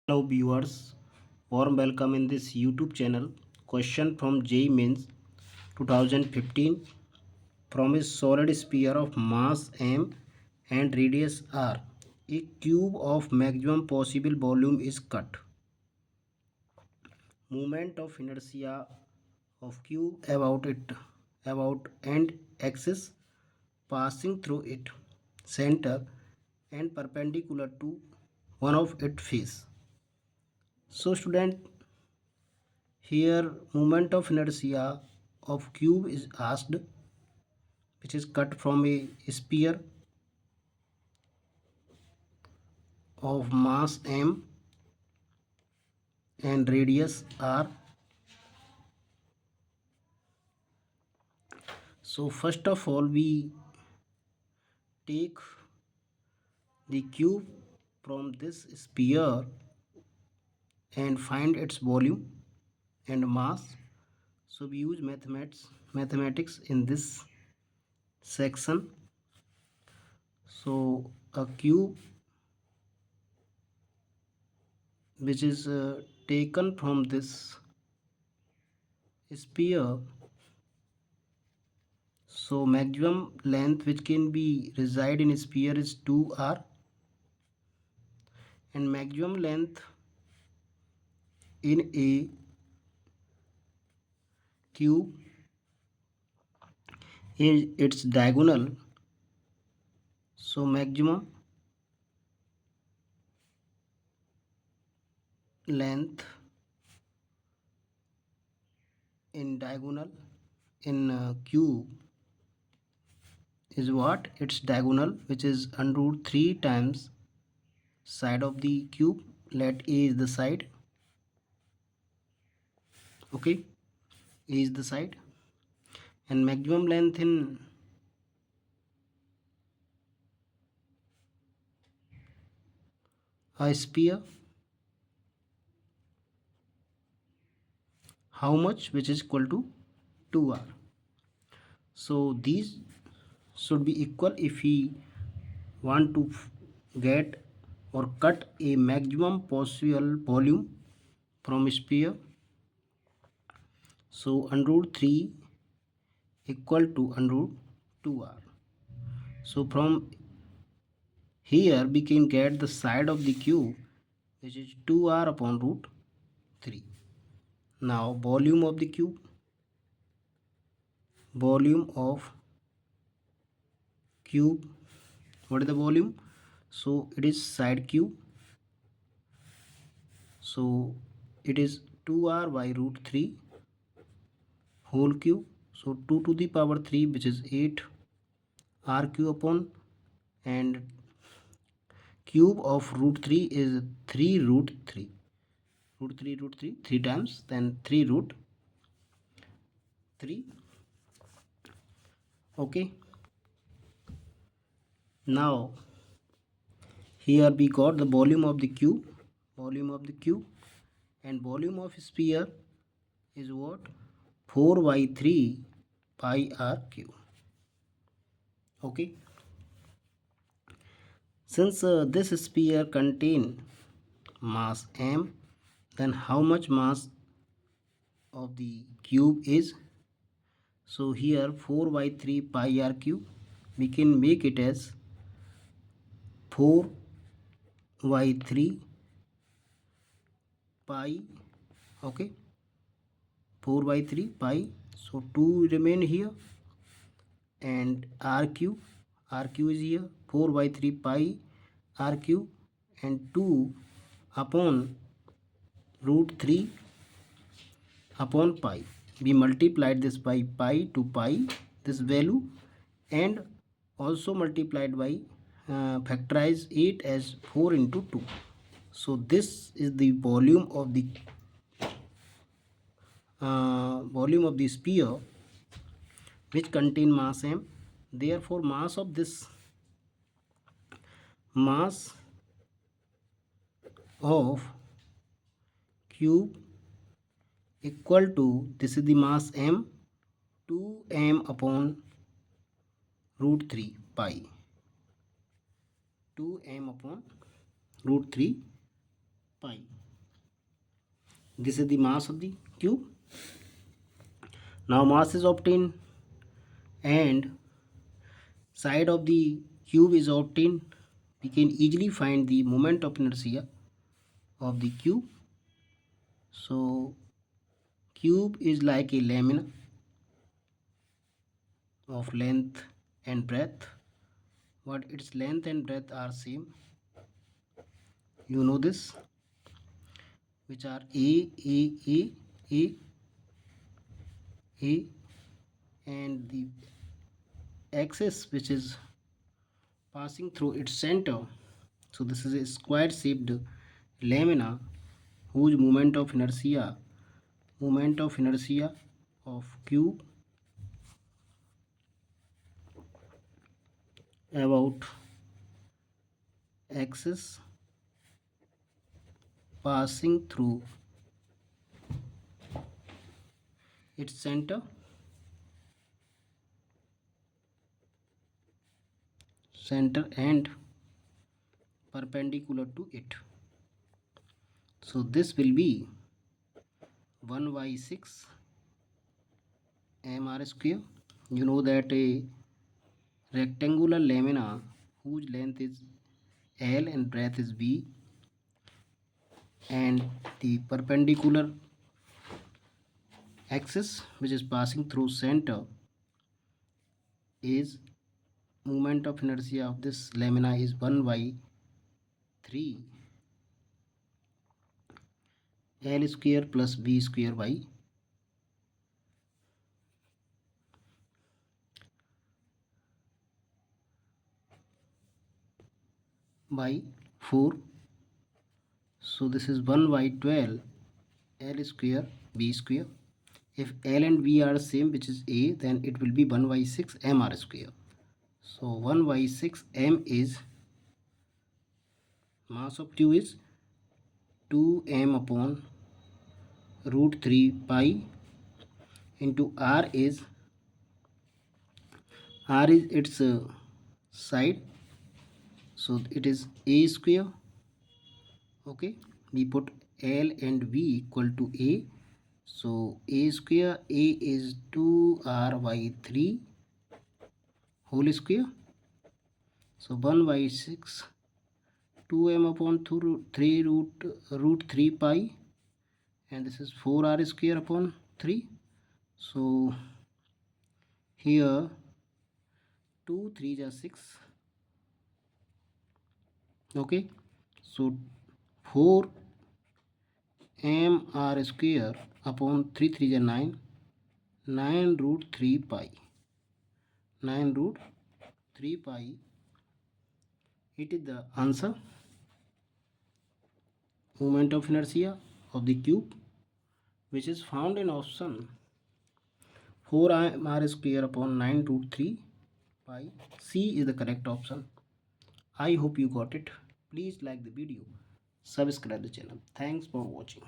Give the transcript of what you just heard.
Hello viewers, warm welcome in this YouTube channel. Question from JEE Mains 2015. From a solid sphere of mass m and radius r, a cube of maximum possible volume is cut. Moment of inertia of cube about end axis passing through its center and perpendicular to one of its face. So student, here moment of inertia of cube is asked, which is cut from a sphere of mass m and radius r. So first of all we take the cube from this sphere and find its volume and mass. So we use mathematics in this section. So a cube which is taken from this sphere, so maximum length which can be reside in sphere is 2r, and maximum length in a cube is its diagonal. So maximum length in diagonal in cube is what? Its diagonal, which is under root 3 times side of the cube. Let a is the side. Okay, a is the side, and maximum length in a sphere, how much? Which is equal to 2r. So these should be equal if we want to get or cut a maximum possible volume from sphere. So under root 3 equal to under root 2r. So from here we can get the side of the cube, which is 2r upon root 3. Now volume of the cube, volume of cube, what is the volume? So it is side cube, so it is 2r by root 3 whole cube. So 2 to the power 3, which is 8 r cube upon, and cube of root 3 is 3 root 3, root 3 3 times, then 3 root 3. Okay, now here we got the volume of the cube, and volume of sphere is what? 4 by 3 pi r cube. Okay, since this sphere contain mass m, then how much mass of the cube is? So here 4 by 3 pi r cube, we can make it as 4 by 3 pi. Okay, 4 by 3 pi, so 2 remain here, and r cube is here, 4 by 3 pi r cube, and 2 upon root 3 upon pi. We multiplied this by pi to pi, this value, and also multiplied by factorize it as 4 into 2. So this is the volume of the sphere which contain mass m. Therefore mass of this mass of cube equal to, this is the mass m, 2m upon root 3 pi, 2m upon root 3 pi. This is the mass of the cube. Now mass is obtained and side of the cube is obtained. We can easily find the moment of inertia of the cube. So cube is like a lamina of length and breadth, but its length and breadth are same. You know this, which are A, A, and the axis which is passing through its center. So this is a square shaped lamina whose moment of inertia of cube about axis passing through its center and perpendicular to it. So this will be 1 by 6 mr square. You know that a rectangular lamina whose length is L and breadth is B, and the perpendicular axis which is passing through center is moment of inertia of this lamina is 1 by 3 L square plus B square by 4. So this is 1 by 12 L square B square. If L and B are same, which is A, then it will be 1 by 6 mr square. So 1 by 6 m is mass of Q is 2m upon root 3 pi into R is its side, so it is A square. Okay, we put L and B equal to A, so A square, A is 2R by 3 whole square. So 1 by 6 2m upon 3 root 3 pi, and this is 4r square upon 3. So here 2 3 are 6. Okay, so 4 mr square upon 3 3 are 9 root 3 pi, 9 root 3 pi. It is the answer. Moment of inertia of the cube, which is found in option 4 mr square upon 9 root 3 pi. C is the correct option. I hope you got it. Please like the video, subscribe the channel. Thanks for watching.